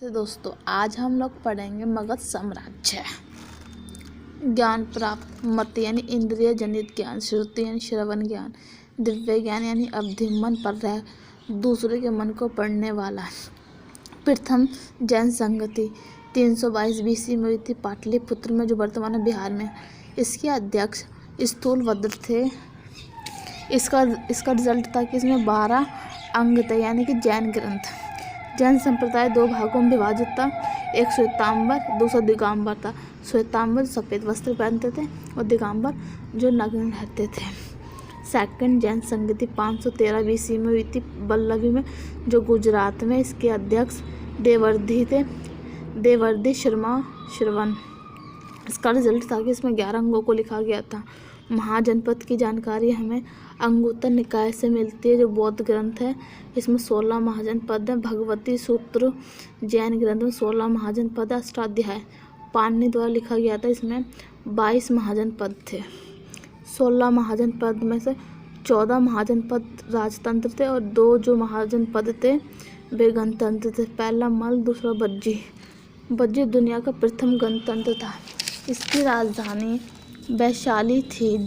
तो दोस्तों आज हम लोग पढ़ेंगे मगध साम्राज्य। ज्ञान प्राप्त मत यानी इंद्रिय जनित ज्ञान, श्रुति यानी श्रवण ज्ञान, दिव्य ज्ञान यानी अवधि मन पर रह दूसरे के मन को पढ़ने वाला। प्रथम जैन संगति 322 BC में हुई थी पाटलिपुत्र में, जो वर्तमान में बिहार में। इसके अध्यक्ष स्थूलभद्र थे। इसका रिजल्ट था कि इसमें 12 अंग थे यानी कि जैन ग्रंथ। जैन संप्रदाय 2 भागों में विभाजित था, एक श्वेतांबर, दूसरा दिगंबर था। श्वेतांबर सफ़ेद वस्त्र पहनते थे और दिगंबर जो नग्न रहते थे। सेकंड जैन संगति 513 BC में हुई थी वल्लभी में, जो गुजरात में। इसके अध्यक्ष देवर्धि थे, देवर्धि शर्मा श्रवण। इसका रिजल्ट था कि इसमें 11 अंगों को लिखा गया था। महाजनपद की जानकारी हमें अंगुत्तर निकाय से मिलती है, जो बौद्ध ग्रंथ है। इसमें 16 महाजनपद है। भगवती सूत्र जैन ग्रंथ में 16 महाजनपद, अष्टाध्याय पाणिनि द्वारा लिखा गया था। इसमें 22 महाजनपद थे। 16 महाजनपद में से 14 महाजनपद राजतंत्र थे और 2 जो महाजनपद थे वे गणतंत्र थे। पहला मल, दूसरा बज्जी। बज्जी दुनिया का प्रथम गणतंत्र था। इसकी राजधानी वैशाली थी,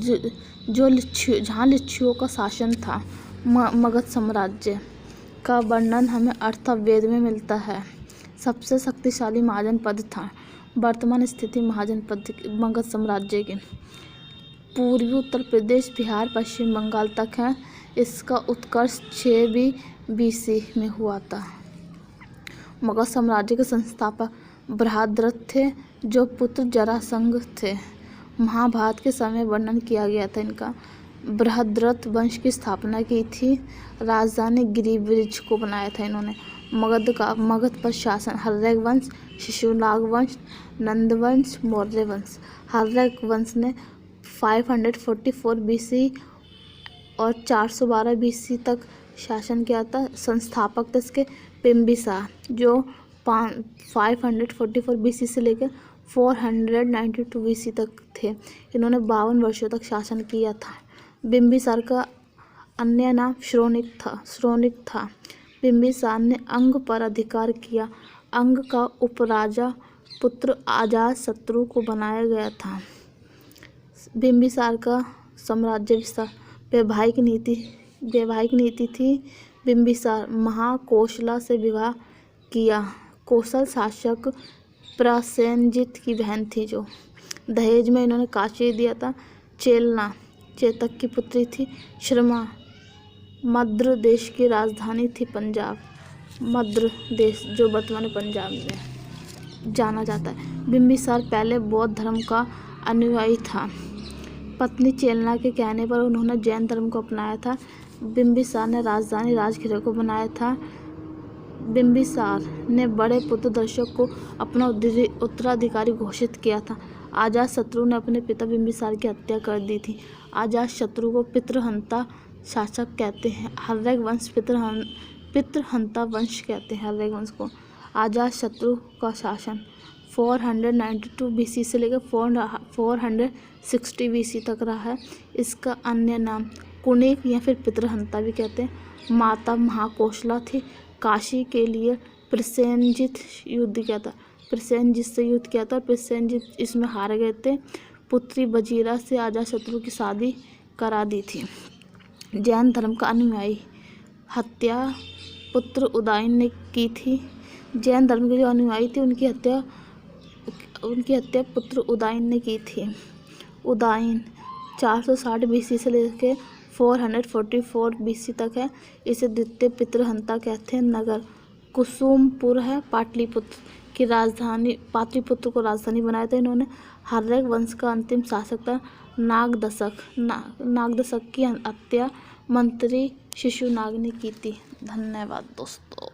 जहाँ लिच्छवियों का शासन था। मगध साम्राज्य का वर्णन हमें अथर्ववेद में मिलता है। सबसे शक्तिशाली महाजनपद था। वर्तमान स्थिति महाजनपद मगध साम्राज्य की पूर्वी उत्तर प्रदेश, बिहार, पश्चिम बंगाल तक है। इसका उत्कर्ष 6वीं BC में हुआ था। मगध साम्राज्य के संस्थापक बृहद्रथ थे, जो पुत्र जरासंध थे। महाभारत के समय वर्णन किया गया था इनका। बृहद्रथ वंश की स्थापना की थी। राजधानी गिरिब्रिज को बनाया था इन्होंने। मगध पर शासन हर्यक वंश, शिशुनाग वंश, नंद वंश, मौर्य वंश। हर्यक वंश ने 544 BC और 412 BC तक शासन किया था। संस्थापक थे इसके बिम्बिसार, जो 544 BC से लेकर 492 BC तक थे। इन्होंने 52 वर्षों तक शासन किया था। बिम्बिसार का अन्य नाम श्रोणिक था। बिम्बिसार ने अंग पर अधिकार किया। अंग का उपराजा पुत्र अजातशत्रु को बनाया गया था। बिम्बिसार का साम्राज्य विस्तार वैवाहिक नीति थी। बिम्बिसार महाकोशला से विवाह किया। कौशल शासक प्रसेनजित की बहन थी, जो दहेज में इन्होंने काशी दिया था। चेलना चेतक की पुत्री थी। शर्मा मद्र देश की राजधानी थी पंजाब। मद्र देश जो वर्तमान पंजाब में जाना जाता है। बिम्बिसार पहले बौद्ध धर्म का अनुयायी था। पत्नी चेलना के कहने पर उन्होंने जैन धर्म को अपनाया था। बिम्बिसार ने राजधानी राजगृह को बनाया था। बिम्बिसार ने बड़े पुत्र दर्शक को अपना उत्तराधिकारी घोषित किया था। अजातशत्रु ने अपने पिता बिम्बिसार की हत्या कर दी थी। अजातशत्रु को पितृहंता शासक कहते हैं। हर्यक वंश पितृहंता वंश कहते हैं हर्यक वंश को। अजातशत्रु का शासन 492 BC से लेकर 460 BC तक रहा है। इसका अन्य नाम कुणिक या फिर पितृहंता भी कहते हैं। माता महाकोशला थी। काशी के लिए प्रसेनजित युद्ध किया था। प्रसेनजित से युद्ध किया था। प्रसेनजित इसमें हार गए थे। पुत्री बजीरा से अजातशत्रु की शादी करा दी थी। जैन धर्म का अनुयायी हत्या पुत्र उदयन ने की थी। जैन धर्म के जो अनुयायी थे उनकी हत्या पुत्र उदयन ने की थी। उदयन 460 BC से लेकर 444 BC तक है। इसे द्वितीय पितृहंता कहते हैं। नगर कुसुमपुर है। पाटलिपुत्र को राजधानी बनाया था इन्होंने। हर्यक वंश का अंतिम शासक था नागदशक की हत्या मंत्री शिशुनाग ने की थी। धन्यवाद दोस्तों।